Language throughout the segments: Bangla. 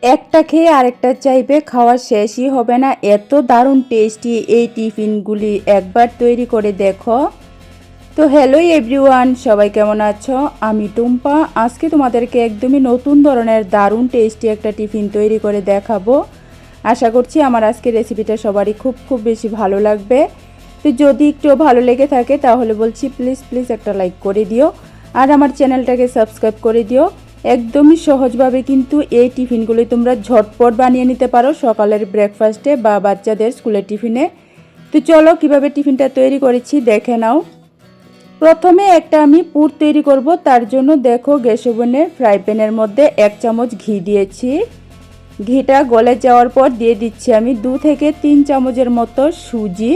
একটা খেয়ে আরেকটা চাইবে, খাওয়া শেষই হবে না, এত দারুণ টেস্টি এই টিফিনগুলি, একবার তৈরি করে দেখো। তো হ্যালো এভরিওয়ান, সবাই কেমন আছো? আমি টুম্পা। আজকে তোমাদেরকে একদমই নতুন ধরনের দারুণ টেস্টি একটা টিফিন তৈরি করে দেখাবো। আশা করছি আমার আজকের রেসিপিটা সবারই খুব বেশি ভালো লাগবে। তো যদি একটু ভালো লেগে থাকে তাহলে বলছি প্লিজ একটা লাইক করে দিও আর আমার চ্যানেলটাকে সাবস্ক্রাইব করে দিও। একদমই সহজভাবে কিন্তু এই টিফিনগুলি তোমরা ঝটপট বানিয়ে নিতে পারো সকালের ব্রেকফাস্টে বা বাচ্চাদের স্কুলের টিফিনে। তো চলো কিভাবে টিফিনটা তৈরি করেছি দেখে নাও। প্রথমে একটা আমি পুর তৈরি করব, তার জন্য দেখো গ্যাস ওভেনে ফ্রাই প্যানের মধ্যে 1 চামচ ঘি দিয়েছি। ঘিটা গলে যাওয়ার পর দিয়ে দিচ্ছি আমি 2 থেকে 3 চামচের মতো সুজি।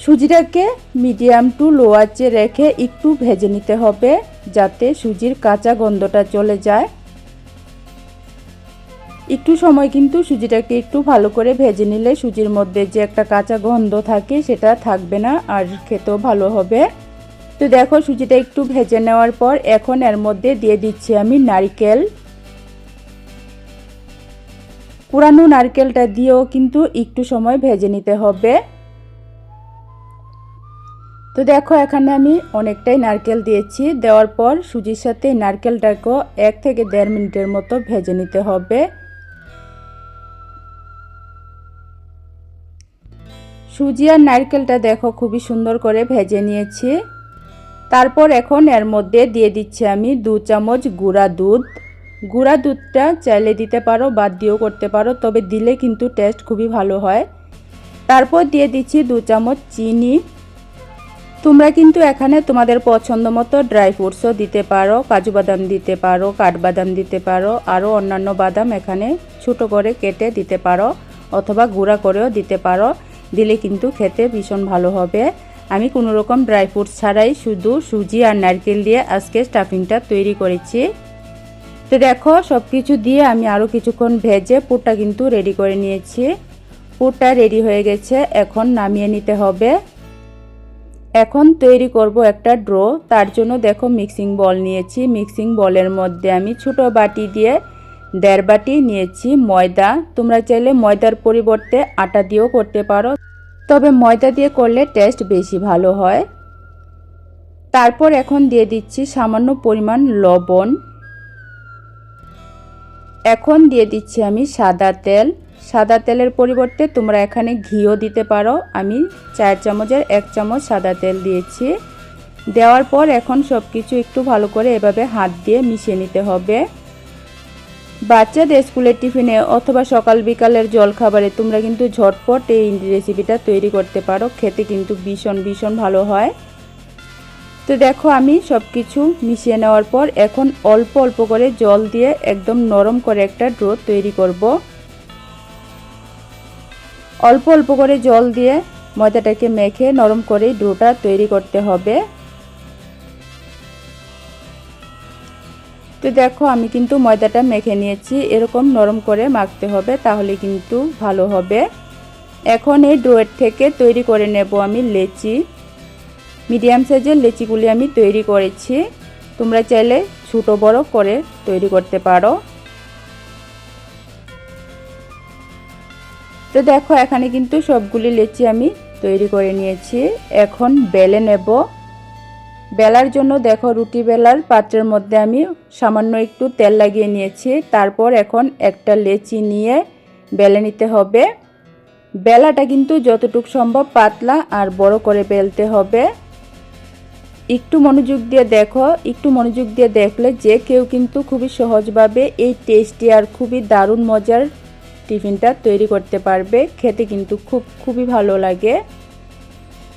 সুজিটাকে মিডিয়াম টু লো আঁচে রেখে একটু ভেজে নিতে হবে যাতে সুজির কাঁচা গন্ধটা চলে যায়। একটু সময় কিন্তু সুজিটাকে একটু ভালো করে ভেজে নিলে সুজির মধ্যে যে একটা কাঁচা গন্ধ থাকে সেটা থাকবে না আর খেতেও ভালো হবে। তো দেখো সুজিটা একটু ভেজে নেওয়ার পর এখন এর মধ্যে দিয়ে দিচ্ছি আমি নারকেল। পুরানো নারকেলটা দিয়েও কিন্তু একটু সময় ভেজে নিতে হবে। তো দেখো এখানে আমি অনেকটাই নারকেল দিয়েছি, দেওয়ার পর সুজির সাথে নারকেলটাকেও 1 থেকে 1.5 মিনিটের মতো ভেজে নিতে হবে। সুজি আর নারকেলটা দেখো খুবই সুন্দর করে ভেজে নিয়েছি। তারপর এখন এর মধ্যে দিয়ে দিচ্ছি আমি 2 চামচ গুঁড়া দুধ। গুঁড়া দুধটা চাইলে দিতে পারো, বাদ দিয়েও করতে পারো, তবে দিলে কিন্তু টেস্ট খুবই ভালো হয়। তারপর দিয়ে দিচ্ছি 2 চামচ চিনি। তোমরা কিন্তু এখানে তোমাদের পছন্দ মতো ড্রাই ফ্রুটসও দিতে পারো, কাজু বাদাম দিতে পারো, কাঠবাদাম দিতে পারো, আরও অন্যান্য বাদাম এখানে ছোটো করে কেটে দিতে পারো অথবা গুঁড়া করেও দিতে পারো। দিলে কিন্তু খেতে ভীষণ ভালো হবে। আমি কোনো রকম ড্রাই ফ্রুটস ছাড়াই শুধু সুজি আর নারকেল দিয়ে আজকে স্টাফিংটা তৈরি করেছি। তো দেখো সব কিছু দিয়ে আমি আরও কিছুক্ষণ ভেজে পুরটা কিন্তু রেডি করে নিয়েছি। পুরটা রেডি হয়ে গেছে, এখন নামিয়ে নিতে হবে। এখন তৈরি করব একটা ড্রো, তার জন্য দেখো মিক্সিং বল নিয়েছি। মিক্সিং বলের মধ্যে আমি ছোটো বাটি দিয়ে 1.5 বাটি নিয়েছি ময়দা। তোমরা চাইলে ময়দার পরিবর্তে আটা দিয়েও করতে পারো, তবে ময়দা দিয়ে করলে টেস্ট বেশি ভালো হয়। তারপর এখন দিয়ে দিচ্ছি সামান্য পরিমাণ লবণ। এখন দিয়ে দিচ্ছি আমি সাদা তেল। সাদা তেলের পরিবর্তে তোমরা এখানে ঘিও দিতে পারো। আমি 4 চামচের 1 চামচ সাদা তেল দিয়েছি। দেওয়ার পর এখন সব কিছু একটু ভালো করে এভাবে হাত দিয়ে মিশিয়ে নিতে হবে। বাচ্চাদের স্কুলের টিফিনে অথবা সকাল বিকালের জলখাবারে তোমরা কিন্তু ঝটপট এই রেসিপিটা তৈরি করতে পারো, খেতে কিন্তু ভীষণ ভালো হয়। তো দেখো আমি সব কিছু মিশিয়ে নেওয়ার পর এখন অল্প করে জল দিয়ে একদম নরম করে একটা ডো তৈরি করব। অল্প করে জল দিয়ে ময়দাটাকে মেখে নরম করে ডোটা তৈরি করতে হবে। তো দেখো আমি কিন্তু ময়দাটা মেখে নিয়েছি, এরকম নরম করে মাখতে হবে, তাহলে কিন্তু ভালো হবে। এখন এই ডোয়ের থেকে তৈরি করে নেব আমি লেচি। মিডিয়াম সাইজের লেচিগুলি আমি তৈরি করেছি, তোমরা চাইলে ছোটো বড় করে তৈরি করতে পারো। তো দেখো এখানে কিন্তু সবগুলি লেচি আমি তৈরি করে নিয়েছি। এখন বেলে নেব। বেলার জন্য দেখো রুটি বেলার পাত্রের মধ্যে আমি সামান্য একটু তেল লাগিয়ে নিয়েছি। তারপর এখন একটা লেচি নিয়ে বেলে নিতে হবে। বেলাটা কিন্তু যতটুকু সম্ভব পাতলা আর বড় করে বেলতে হবে। একটু মনোযোগ দিয়ে দেখো, একটু মনোযোগ দিয়ে দেখলে যে কেউ কিন্তু খুবই সহজভাবে এই টেস্টি আর খুবই দারুণ মজার টিফিনটা তৈরি করতে পারবে। খেতে কিন্তু খুবই ভালো লাগে।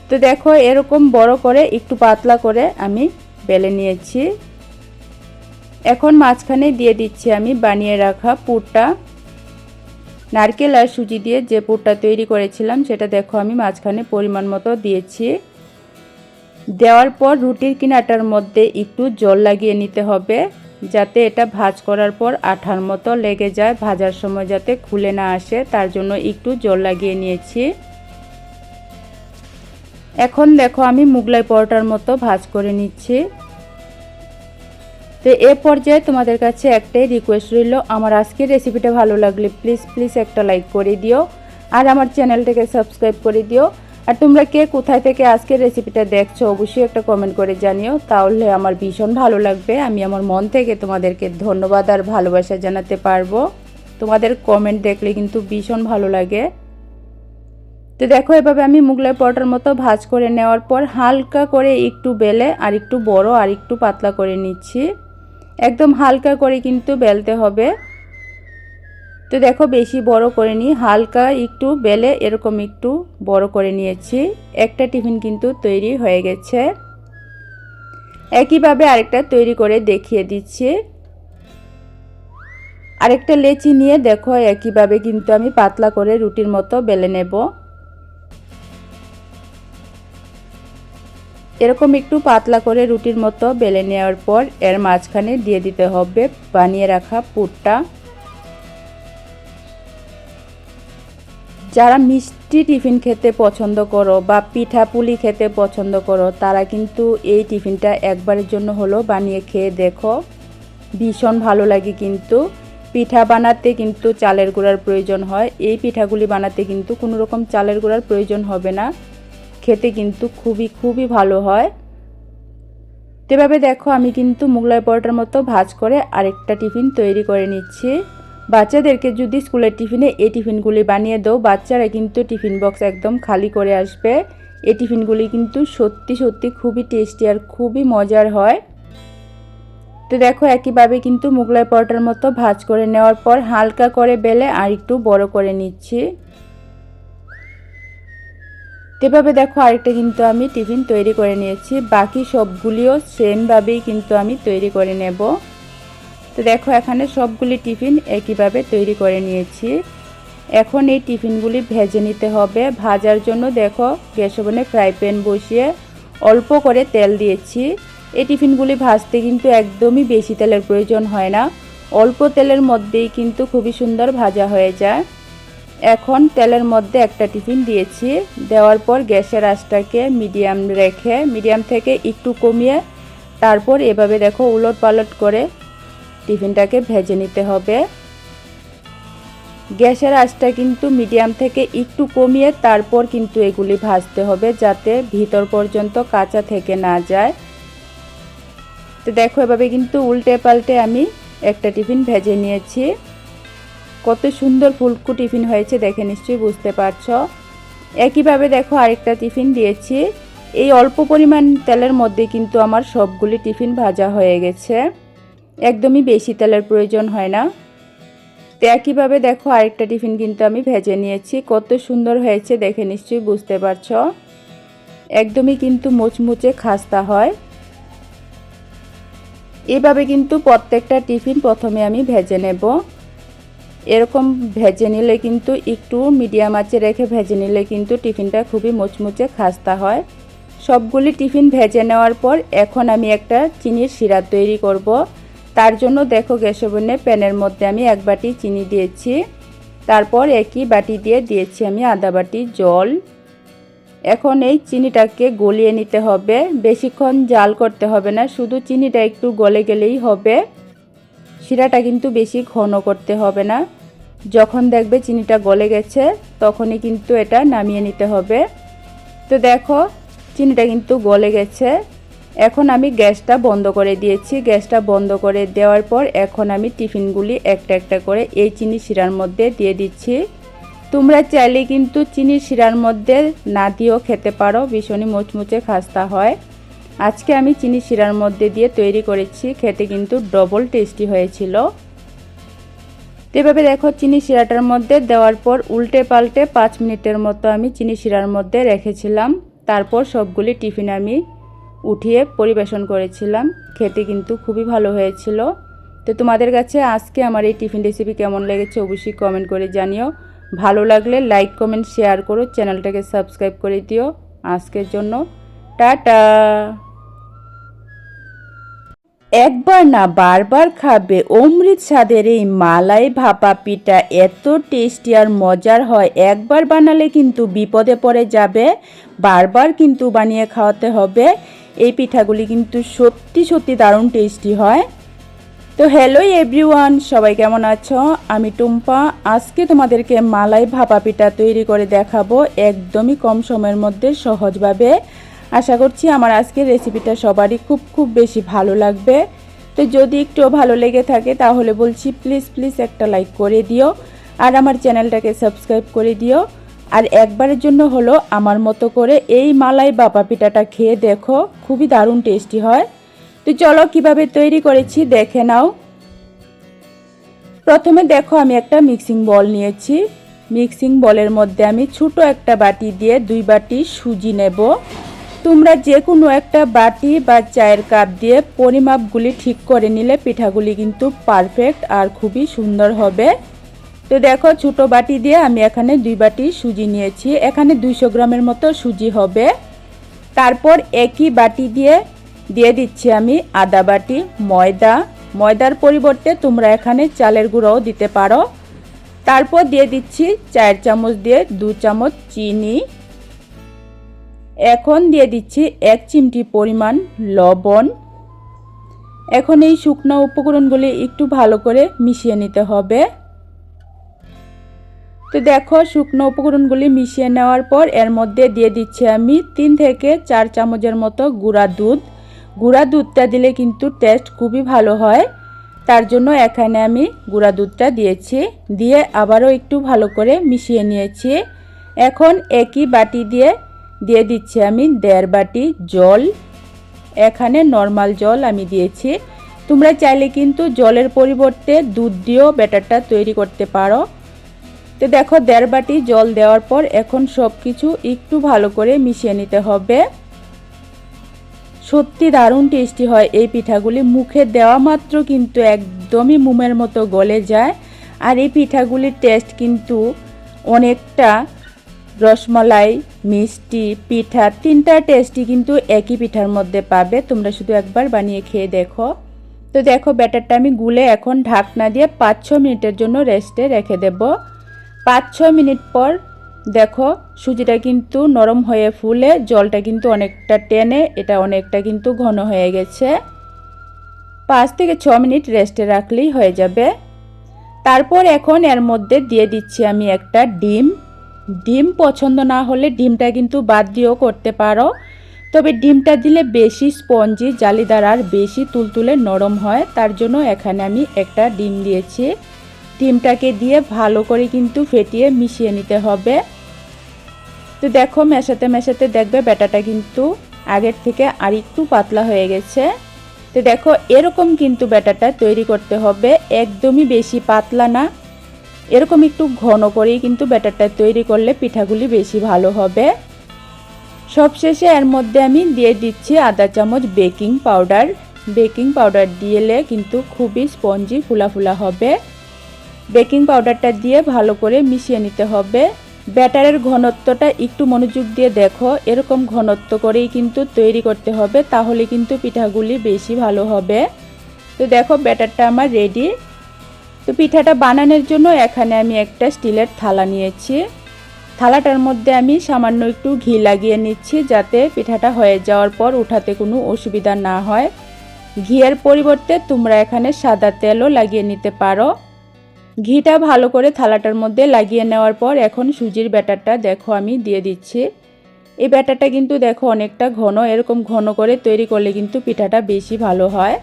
তো দেখো এরকম বড় করে একটু পাতলা করে আমি বেলে নিয়েছি। এখন মাঝখানে দিয়ে দিচ্ছি আমি বানিয়ে রাখা পুরটা। নারকেল আর সুজি দিয়ে যে পুরটা তৈরি করেছিলাম সেটা দেখো আমি মাঝখানে পরিমাণ মতো দিয়েছি। দেওয়ার পর রুটির কিনাটার মধ্যে একটু জল লাগিয়ে নিতে হবে যাতে এটা ভাঁজ করার পর আঠার মতো লেগে যায়, ভাজার সময় যাতে খুলে না আসে, তার জন্য একটু জল লাগিয়ে নিয়েছি। এখন দেখো আমি মুগলাই পরোটার মতো ভাঁজ করে নিচ্ছি। তো এ পর্যায়ে তোমাদের কাছে একটাই রিকোয়েস্ট রইল, আমার আজকের রেসিপিটা ভালো লাগলে প্লিজ একটা লাইক করে দিও আর আমার চ্যানেলটাকে সাবস্ক্রাইব করে দিও। আর তোমরা কে কোথায় থেকে আজকের রেসিপিটা দেখছো অবশ্যই একটা কমেন্ট করে জানিও, তাহলে আমার ভীষণ ভালো লাগবে। আমি আমার মন থেকে তোমাদেরকে ধন্যবাদ আর ভালোবাসা জানাতে পারবো। তোমাদের কমেন্ট দেখলে কিন্তু ভীষণ ভালো লাগে। তো দেখো এভাবে আমি মুগলাই পরোটার মতো ভাজ করে নেওয়ার পর হালকা করে একটু বেলে আর একটু বড় আর একটু পাতলা করে নিচ্ছি। একদম হালকা করে কিন্তু বেলতে হবে। তো দেখো বেশি বড় করে নিই, হালকা একটু বেলে এরকম একটু বড় করে নিয়েছি। একটা টিফিন কিন্তু তৈরি হয়ে গেছে। একইভাবে আরেকটা তৈরি করে দেখিয়ে দিচ্ছি। আরেকটা লেচি নিয়ে দেখো একইভাবে কিন্তু আমি পাতলা করে রুটির মতো বেলে নেব। এরকম একটু পাতলা করে রুটির মতো বেলে নেওয়ার পর এর মাঝখানে দিয়ে দিতে হবে বানিয়ে রাখা পুরটা। যারা মিষ্টি টিফিন খেতে পছন্দ করো বা পিঠা পুলি খেতে পছন্দ করো তারা কিন্তু এই টিফিনটা একবারের জন্য হলো বানিয়ে খেয়ে দেখো, ভীষণ ভালো লাগে। কিন্তু পিঠা বানাতে কিন্তু চালের গুঁড়ার প্রয়োজন হয়, এই পিঠাগুলি বানাতে কিন্তু কোনো রকম চালের গুঁড়ার প্রয়োজন হবে না, খেতে কিন্তু খুবই ভালো হয়। এভাবে দেখো আমি কিন্তু মুগলাই পরোটার মতো ভাজ করে আরেকটা টিফিন তৈরি করে নিচ্ছি। বাচ্চাদেরকে যদি স্কুলের টিফিনে এই টিফিনগুলি বানিয়ে দাও বাচ্চারা কিন্তু টিফিন বক্স একদম খালি করে আসবে। এই টিফিনগুলি কিন্তু সত্যি খুবই টেস্টি আর খুবই মজার হয়। তো দেখো একইভাবে কিন্তু মুগলাই পরোটার মতো ভাজ করে নেওয়ার পর হালকা করে বেলে আর একটু বড় করে নিচ্ছি। এভাবে দেখো আরেকটা কিন্তু আমি টিফিন তৈরি করে নিয়েছি। বাকি সবগুলিও সেমভাবেই কিন্তু আমি তৈরি করে নেব। তো দেখো এখানে সবগুলি টিফিন একইভাবে তৈরি করে নিয়েছি। এখন এই টিফিনগুলি ভেজে নিতে হবে। ভাজার জন্য দেখো গ্যাস ওভেনে ফ্রাই প্যান বসিয়ে অল্প করে তেল দিয়েছি। এই টিফিনগুলি ভাজতে কিন্তু একদমই বেশি তেলের প্রয়োজন হয় না, অল্প তেলের মধ্যেই কিন্তু খুবই সুন্দর ভাজা হয়ে যায়। এখন তেলের মধ্যে একটা টিফিন দিয়েছি, দেওয়ার পর গ্যাসের আঁচটাকে মিডিয়াম রেখে মিডিয়াম থেকে একটু কমিয়ে তারপর এভাবে দেখো উলট পালট করে টিফিনটাকে ভেজে নিতে হবে। গ্যাসের আঁচটা কিন্তু মিডিয়াম থেকে একটু কমিয়ে তারপর কিন্তু এগুলি ভাজতে হবে যাতে ভিতর পর্যন্ত কাঁচা থেকে না যায়। তো দেখো এভাবে কিন্তু উল্টে পাল্টে আমি একটা টিফিন ভেজে নিয়েছি। কত সুন্দর ফুলকো টিফিন হয়েছে দেখে নিশ্চয়ই বুঝতে পারছো। একইভাবে দেখো আরেকটা টিফিন দিয়েছি। এই অল্প পরিমাণ তেলের মধ্যে কিন্তু আমার সবগুলি টিফিন ভাজা হয়ে গেছে, একদমই বেশি তেলের প্রয়োজন হয় না। তো একইভাবে দেখো আরেকটা টিফিন কিন্তু আমি ভেজে নিয়েছি। কত সুন্দর হয়েছে দেখে নিশ্চয়ই বুঝতে পারছো। একদমই কিন্তু মুচমুচে খাস্তা হয়। এইভাবে কিন্তু প্রত্যেকটা টিফিন প্রথমে আমি ভেজে নেব। এরকম ভেজে নিলে কিন্তু একটু মিডিয়াম আঁচে রেখে ভেজে নিলে কিন্তু টিফিনটা খুবই মুচমুচে খাস্তা হয়। সবগুলি টিফিন ভেজে নেওয়ার পর এখন আমি একটা চিনির সিরা তৈরি করব। তার জন্য দেখো গ্যাস ওভেনে প্যানের মধ্যে আমি 1 বাটি চিনি দিয়েছি। তারপর একই বাটি দিয়ে দিয়েছি আমি আধা বাটি জল। এখন এই চিনিটাকে গলিয়ে নিতে হবে, বেশিক্ষণ জাল করতে হবে না, শুধু চিনিটা একটু গলে গেলেই হবে। শিরাটা কিন্তু বেশি ঘন করতে হবে না। যখন দেখবে চিনিটা গলে গেছে তখনই কিন্তু এটা নামিয়ে নিতে হবে। তো দেখো চিনিটা কিন্তু গলে গেছে। এখন আমি গ্যাসটা বন্ধ করে দিয়েছি। গ্যাসটা বন্ধ করে দেওয়ার পর এখন আমি টিফিনগুলি একটা একটা করে এই চিনি শিরার মধ্যে দিয়ে দিচ্ছি। তোমরা চাইলে কিন্তু চিনির শিরার মধ্যে না দিয়েও খেতে পারো, ভীষণই মুচমুচে খাস্তা হয়। আজকে আমি চিনি শিরার মধ্যে দিয়ে তৈরি করেছি, খেতে কিন্তু ডবল টেস্টি হয়েছিল। এভাবে দেখো চিনি শিরাটার মধ্যে দেওয়ার পর উল্টে পাল্টে 5 মিনিটের মতো আমি চিনি শিরার মধ্যে রেখেছিলাম। তারপর সবগুলি টিফিন আমি উঠিয়ে পরিবেশন করেছিলাম, খেতে কিন্তু খুবই ভালো হয়েছিল। তো তোমাদের কাছে আজকে আমার এই টিফিন রেসিপি কেমন লেগেছে অবশ্যই কমেন্ট করে জানিও। ভালো লাগলে লাইক কমেন্ট শেয়ার করো, চ্যানেলটাকে সাবস্ক্রাইব করে দিও। আজকের জন্য টাটা। একবার না বারবার খাবে অমৃত স্বাদের এই মালাই ভাপা পিঠা, এত টেস্টি আর মজার হয়। একবার বানালে কিন্তু বিপদে পড়ে যাবে, বারবার কিন্তু বানিয়ে খাওয়াতে হবে। এই পিঠাগুলি কিন্তু সত্যি দারুণ টেস্টি হয়। তো হ্যালো এভরিওয়ান, সবাই কেমন আছো? আমি টুম্পা। আজকে তোমাদেরকে মালাই ভাপা পিঠা তৈরি করে দেখাবো একদমই কম সময়ের মধ্যে সহজভাবে। আশা করছি আমার আজকের রেসিপিটা সবারই খুব বেশি ভালো লাগবে। তো যদি একটু ভালো লেগে থাকে তাহলে বলছি প্লিজ একটা লাইক করে দিও আর আমার চ্যানেলটাকে সাবস্ক্রাইব করে দিও। আর একবারের জন্য হলো আমার মতো করে এই মালাই ভাপা পিঠাটা খেয়ে দেখো, খুবই দারুণ টেস্টি হয়। তো চলো কিভাবে তৈরি করেছি দেখে নাও। প্রথমে দেখো আমি একটা মিক্সিং বল নিয়েছি। মিক্সিং বলের মধ্যে আমি ছোট একটা বাটি দিয়ে 2 বাটি সুজি নেব। তোমরা যে কোনো একটা বাটি বা চায়ের কাপ দিয়ে পরিমাপগুলি ঠিক করে নিলে পিঠাগুলি কিন্তু পারফেক্ট আর খুবই সুন্দর হবে। তো দেখো ছোট বাটি দিয়ে আমি এখানে 2 বাটি সুজি নিয়েছি। এখানে 200 গ্রামের মতো সুজি হবে। তারপর একই বাটি দিয়ে দিচ্ছি আমি আধা বাটি ময়দা। ময়দার পরিবর্তে তোমরা এখানে চালের গুঁড়োও দিতে পারো। তারপর দিয়ে দিচ্ছি 4 চামচ দিয়ে 2 চামচ চিনি। এখন দিয়ে দিচ্ছি 1 চিমটি পরিমাণ লবণ। এখন এই শুকনো উপকরণগুলি একটু ভালো করে মিশিয়ে নিতে হবে। তো দেখো শুকনো উপকরণগুলি মিশিয়ে নেওয়ার পর এর মধ্যে দিয়ে দিচ্ছি আমি 3 থেকে 4 চামচের মতো গুঁড়া দুধ। গুঁড়া দুধটা দিলে কিন্তু টেস্ট খুবই ভালো হয়, তার জন্য এখানে আমি গুঁড়া দুধটা দিয়েছি। দিয়ে আবারও একটু ভালো করে মিশিয়ে নিয়েছি। এখন একই বাটি দিয়ে দিচ্ছি আমি 1.5 বাটি জল। এখানে নর্মাল জল আমি দিয়েছি। তোমরা চাইলে কিন্তু জলের পরিবর্তে দুধ দিয়েও ব্যাটারটা তৈরি করতে পারো। তো দেখো 1.5 বাটি জল দেওয়ার পর এখন সব কিছু একটু ভালো করে মিশিয়ে নিতে হবে। সত্যি দারুণ টেস্টি হয় এই পিঠাগুলি। মুখে দেওয়া মাত্র কিন্তু একদমই মোমের মতো গলে যায়। আর এই পিঠাগুলির টেস্ট কিন্তু অনেকটা রসমালাই মিষ্টি পিঠা, 3টা টেস্টই কিন্তু একই পিঠার মধ্যে পাবে। তোমরা শুধু একবার বানিয়ে খেয়ে দেখো। তো দেখো ব্যাটারটা আমি গুলে এখন ঢাকনা দিয়ে 5-6 মিনিটের জন্য রেস্টে রেখে দেব। 5-6 মিনিট পর দেখো সুজিটা কিন্তু নরম হয়ে ফুলে জলটা কিন্তু অনেকটা টেনে এটা অনেকটা কিন্তু ঘন হয়ে গেছে। 5 থেকে 6 মিনিট রেস্টে রাখলেই হয়ে যাবে। তারপর এখন এর মধ্যে দিয়ে দিচ্ছি আমি একটা ডিম। ডিম পছন্দ না হলে ডিমটা কিন্তু বাদ দিয়েও করতে পারো, তবে ডিমটা দিলে বেশি স্পঞ্জি জালিদার আর বেশি তুলতুলে নরম হয়, তার জন্য এখানে আমি একটা ডিম দিয়েছি। ডিমটাকে দিয়ে ভালো করে কিন্তু ফেটিয়ে মিশিয়ে নিতে হবে। তো দেখো মেশাতে দেখবে ব্যাটারটা কিন্তু আগের থেকে আর একটু পাতলা হয়ে গেছে। তো দেখো এরকম কিন্তু ব্যাটারটা তৈরি করতে হবে, একদমই বেশি পাতলা না, এরকম একটু ঘন করেই কিন্তু ব্যাটারটা তৈরি করলে পিঠাগুলি বেশি ভালো হবে। সবশেষে এর মধ্যে আমি দিয়ে দিচ্ছি আধা চামচ বেকিং পাউডার। বেকিং পাউডার দিলে কিন্তু খুবই স্পঞ্জি ফুলা হবে। বেকিং পাউডারটা দিয়ে ভালো করে মিশিয়ে নিতে হবে। ব্যাটারের ঘনত্বটা একটু মনোযোগ দিয়ে দেখো, এরকম ঘনত্ব করেই কিন্তু তৈরি করতে হবে, তাহলে কিন্তু পিঠাগুলি বেশি ভালো হবে। তো দেখো ব্যাটারটা আমার রেডি। তো পিঠাটা বানানোর জন্য এখানে আমি একটা স্টিলের থালা নিয়েছি। থালাটার মধ্যে আমি সামান্য একটু ঘি লাগিয়ে নিচ্ছি, যাতে পিঠাটা হয়ে যাওয়ার পর উঠাতে কোনো অসুবিধা না হয়। ঘিয়ের পরিবর্তে তোমরা এখানে সাদা তেলও লাগিয়ে নিতে পারো। ঘিটা ভালো করে থালাটার মধ্যে লাগিয়ে নেওয়ার পর এখন সুজির ব্যাটারটা দেখো আমি দিয়ে দিচ্ছি। এই ব্যাটারটা কিন্তু দেখো অনেকটা ঘন, এরকম ঘন করে তৈরি করলে কিন্তু পিঠাটা বেশি ভালো হয়।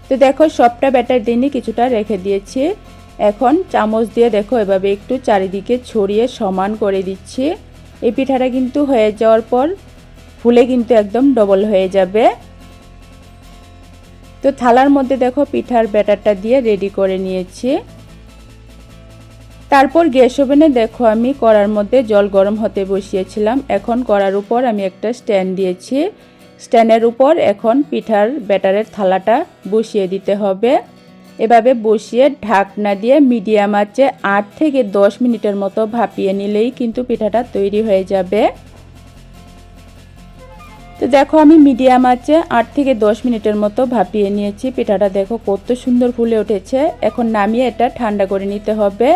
তো দেখো সবটা ব্যাটার দিয়ে কিছুটা রেখে দিয়েছি। এখন চামচ দিয়ে দেখো এভাবে একটু চারিদিকে ছড়িয়ে সমান করে দিচ্ছি। এই পিঠাটা কিন্তু হয়ে যাওয়ার পর ফুলে কিন্তু একদম ডবল হয়ে যাবে। তো থালার মধ্যে দেখো পিঠার ব্যাটারটা দিয়ে রেডি করে নিয়েছি। তারপর গ্যাস ওভেনে দেখো আমি কড়ার মধ্যে জল গরম হতে বসিয়েছিলাম। এখন কড়ার উপর আমি একটা স্ট্যান্ড দিয়েছি। স্ট্যান্ডের উপর এখন পিঠার ব্যাটারের থালাটা বসিয়ে দিতে হবে। এভাবে বসিয়ে ঢাকনা দিয়ে মিডিয়াম আঁচে 8 থেকে 10 মিনিটের মতো ভাপিয়ে নিলেই কিন্তু পিঠাটা তৈরি হয়ে যাবে। তো দেখো আমি মিডিয়াম আঁচে 8 থেকে 10 মিনিটের মতো ভাপিয়ে নিয়েছি। পিঠাটা দেখো কত সুন্দর ফুলে উঠেছে। এখন নামিয়ে এটা ঠান্ডা করে নিতে হবে।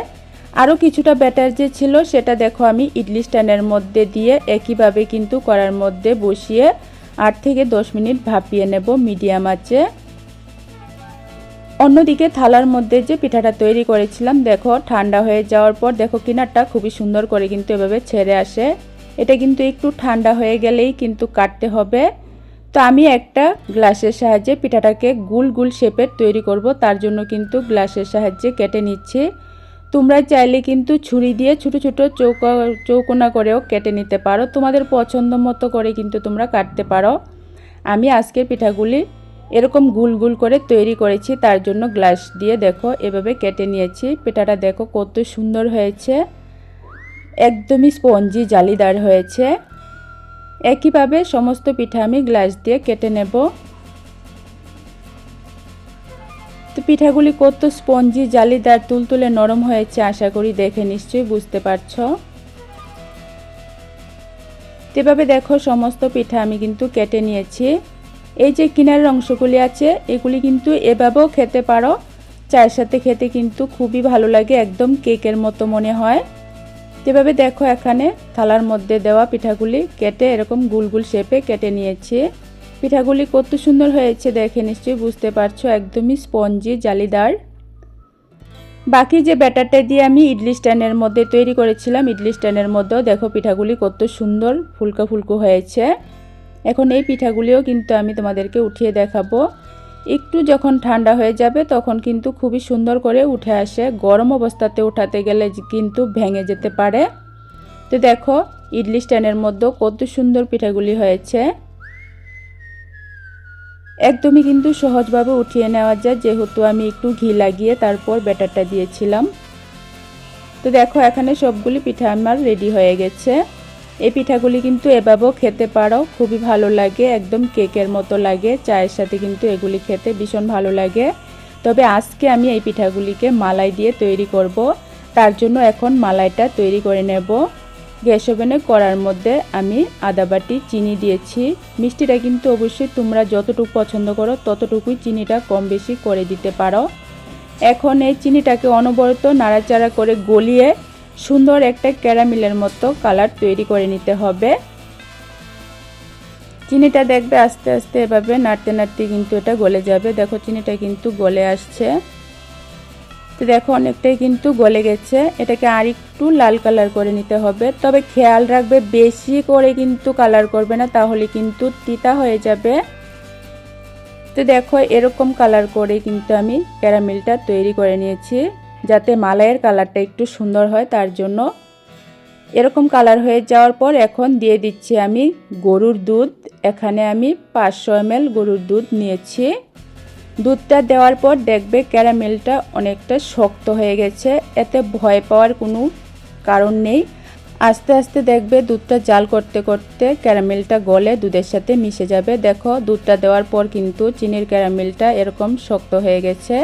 আরও কিছুটা ব্যাটার যে ছিল সেটা দেখো আমি ইডলি স্ট্যান্ডের মধ্যে দিয়ে একইভাবে কিন্তু কড়ার মধ্যে বসিয়ে 8 থেকে 10 মিনিট ভাপিয়ে নেব মিডিয়াম আঁচে। অন্যদিকে থালার মধ্যে যে পিঠাটা তৈরি করেছিলাম দেখো ঠান্ডা হয়ে যাওয়ার পর দেখো কিনারটা খুবই সুন্দর করে কিন্তু এভাবে ছেড়ে আসে। এটা কিন্তু একটু ঠান্ডা হয়ে গেলেই কিন্তু কাটতে হবে। তো আমি একটা গ্লাসের সাহায্যে পিঠাটাকে গোল গোল শেপের তৈরি করব, তার জন্য কিন্তু গ্লাসের সাহায্যে কেটে নিচ্ছি। তোমরা চাইলে কিন্তু ছুরি দিয়ে ছোট ছোট চৌকোনা করেও কেটে নিতে পারো, তোমাদের পছন্দ মতো করে কিন্তু তোমরা কাটতে পারো। আমি আজকের পিঠাগুলি এরকম গোল গোল করে তৈরি করেছি, তার জন্য গ্লাস দিয়ে দেখো এভাবে কেটে নিয়েছি। পিঠাটা দেখো কত সুন্দর হয়েছে, একদমই স্পঞ্জি জালিদার হয়েছে। একইভাবে সমস্ত পিঠা আমি গ্লাস দিয়ে কেটে নেব। তো পিঠাগুলি কত স্পঞ্জি জালিদার তুলতুলে নরম হয়েছে আশা করি দেখে নিশ্চয়ই বুঝতে পারছো। এভাবে দেখো সমস্ত পিঠা আমি কিন্তু কেটে নিয়েছি। এই যে কিনারের অংশগুলি আছে এগুলি কিন্তু এভাবেও খেতে পারো, চায়ের সাথে খেতে কিন্তু খুবই ভালো লাগে, একদম কেকের মতো মনে হয়। এভাবে দেখো এখানে থালার মধ্যে দেওয়া পিঠাগুলি কেটে এরকম গোল গোল শেপে কেটে নিয়েছি। পিঠাগুলি কত সুন্দর হয়েছে দেখে নিশ্চয়ই বুঝতে পারছো, একদমই স্পঞ্জি জালিদার। বাকি যে ব্যাটারটা দিয়ে আমি ইডলি স্ট্যান্ডের মধ্যে তৈরি করেছিলাম, ইডলি স্ট্যান্ডের মধ্যেও দেখো পিঠাগুলি কত সুন্দর ফুলকো ফুলকো হয়েছে। এখন এই পিঠাগুলিও কিন্তু আমি তোমাদেরকে উঠিয়ে দেখাবো। একটু যখন ঠান্ডা হয়ে যাবে তখন কিন্তু খুবই সুন্দর করে উঠে আসে, গরম অবস্থাতে উঠাতে গেলে কিন্তু ভেঙে যেতে পারে। তো দেখো ইডলি স্ট্যান্ডের মধ্যেও কত সুন্দর পিঠাগুলি হয়েছে। একদমই কিন্তু সহজভাবে উঠিয়ে নেওয়া যায়, যেহেতু আমি একটু ঘি লাগিয়ে তারপর ব্যাটারটা দিয়েছিলাম। তো দেখো এখানে সবগুলি পিঠা আমার রেডি হয়ে গেছে। এই পিঠাগুলি কিন্তু এভাবেও খেতে পারো, খুবই ভালো লাগে, একদম কেকের মতো লাগে। চায়ের সাথে কিন্তু এগুলি খেতে ভীষণ ভালো লাগে। তবে আজকে আমি এই পিঠাগুলিকে মালাই দিয়ে তৈরি করব, তার জন্য এখন মালাইটা তৈরি করে নেব। গ্যাস ওভেনে কড়ার মধ্যে আমি আদা বাটি চিনি দিয়েছি। মিষ্টিটা কিন্তু অবশ্যই তোমরা যতটুকু পছন্দ করো ততটুকুই চিনিটা কম বেশি করে দিতে পারো। এখন এই চিনিটাকে অনবরত নাড়াচাড়া করে গলিয়ে সুন্দর একটা ক্যারামেলের মতো কালার তৈরি করে নিতে হবে। চিনিটা দেখবে আস্তে আস্তে এভাবে নাড়তে নাড়তে কিন্তু এটা গলে যাবে। দেখো চিনিটা কিন্তু গলে আসছে। তো দেখো অনেকটাই কিন্তু গলে গেছে। এটাকে আর একটু লাল কালার করে নিতে হবে, তবে খেয়াল রাখবে বেশি করে কিন্তু কালার করবে না, তাহলে কিন্তু তিতা হয়ে যাবে। তো দেখো এরকম কালার করে কিন্তু আমি ক্যারামেলটা তৈরি করে নিয়েছি, যাতে মালাইয়ের কালারটা একটু সুন্দর হয় তার জন্য। এরকম কালার হয়ে যাওয়ার পর এখন দিয়ে দিচ্ছি আমি গরুর দুধ। এখানে আমি 500 ml গরুর দুধ নিয়েছি। দুধটা দেওয়ার পর দেখবে ক্যারামেলটা অনেকটা শক্ত হয়ে গেছে, এতে ভয় পাওয়ার কোনো কারণ নেই। আস্তে আস্তে দেখবে দুধটা জাল করতে করতে ক্যারামেলটা গলে দুধের সাথে মিশে যাবে। দেখো দুধটা দেওয়ার পর কিন্তু চিনির ক্যারামেলটা এরকম শক্ত হয়ে গেছে।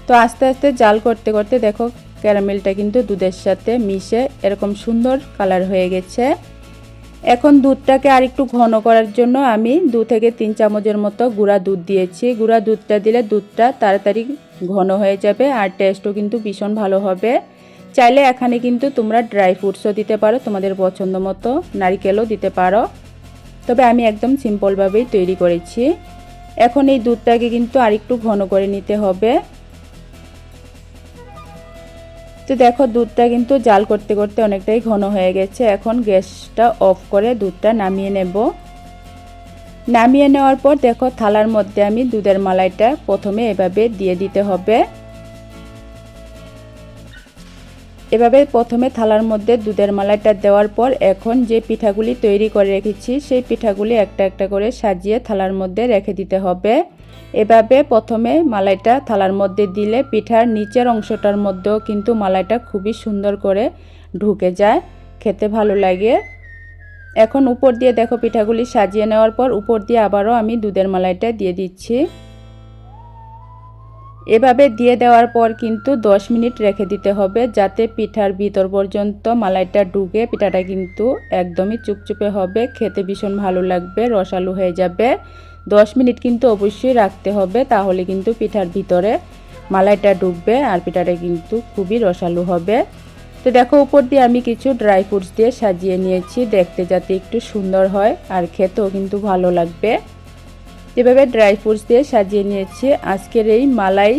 তো আস্তে আস্তে জাল করতে করতে দেখো ক্যারামেলটা কিন্তু দুধের সাথে মিশে এরকম সুন্দর কালার হয়ে গেছে। এখন দুধটাকে আর একটু ঘন করার জন্য আমি 2 থেকে 3 চামচের মতো গুঁড়া দুধ দিয়েছি। গুঁড়া দুধটা দিলে দুধটা তাড়াতাড়ি ঘন হয়ে যাবে আর টেস্টও কিন্তু ভীষণ ভালো হবে। চাইলে এখানে কিন্তু তোমরা ড্রাই ফ্রুটসও দিতে পারো, তোমাদের পছন্দ মতো নারকেলও দিতে পারো, তবে আমি একদম সিম্পলভাবেই তৈরি করেছি। এখন এই দুধটাকে কিন্তু আর একটু ঘন করে নিতে হবে। তো দেখো দুধটা কিন্তু জাল করতে করতে অনেকটাই ঘন হয়ে গেছে। এখন গ্যাসটা অফ করে দুধটা নামিয়ে নেব। নামিয়ে নেওয়ার পর দেখো থালার মধ্যে আমি দুধের মালাইটা প্রথমে এভাবে দিয়ে দিতে হবে। এভাবে প্রথমে থালার মধ্যে দুধের মালাইটা দেওয়ার পর এখন যে পিঠাগুলি তৈরি করে রেখেছি সেই পিঠাগুলি একটা একটা করে সাজিয়ে থালার মধ্যে রেখে দিতে হবে। এভাবে প্রথমে মালাইটা থালার মধ্যে দিলে পিঠার নিচের অংশটার মধ্যেও কিন্তু মালাইটা খুবই সুন্দর করে ঢুকে যায়, খেতে ভালো লাগে। এখন উপর দিয়ে দেখো পিঠাগুলি সাজিয়ে নেওয়ার পর উপর দিয়ে আবারও আমি দুধের মালাইটা দিয়ে দিচ্ছি। এভাবে দিয়ে দেওয়ার পর কিন্তু 10 মিনিট রেখে দিতে হবে, যাতে পিঠার ভিতর পর্যন্ত মালাইটা ঢুকে পিঠাটা কিন্তু একদমই চুপচুপে হবে, খেতে ভীষণ ভালো লাগবে, রসালো হয়ে যাবে। 10 মিনিট কিন্তু অবশ্যই রাখতে হবে, তাহলে কিন্তু পিঠার ভিতরে মালাইটা ঢুকবে আর পিঠাটা কিন্তু খুবই রসালো হবে। তো দেখো উপর দিয়ে আমি কিছু ড্রাই ফ্রুটস দিয়ে সাজিয়ে নিয়েছি, দেখতে যাতে একটু সুন্দর হয় আর খেতেও কিন্তু ভালো লাগবে। যেভাবে ড্রাই ফ্রুটস দিয়ে সাজিয়ে নিয়েছি আজকের এই মালাই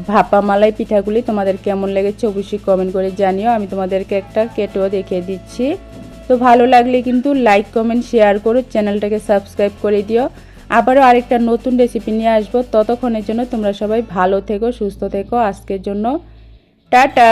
ভাপা মালাই পিঠাগুলি তোমাদের কেমন লেগেছে অবশ্যই কমেন্ট করে জানিও। আমি তোমাদেরকে একটা কেটেও দেখিয়ে দিচ্ছি। তো ভালো লাগলে কিন্তু লাইক কমেন্ট শেয়ার করো, চ্যানেলটাকে সাবস্ক্রাইব করে দিও। আবারও আরেকটা নতুন রেসিপি নিয়ে আসবো। ততক্ষণের জন্য তোমরা সবাই ভালো থেকো, সুস্থ থেকো। আজকের জন্য টাটা।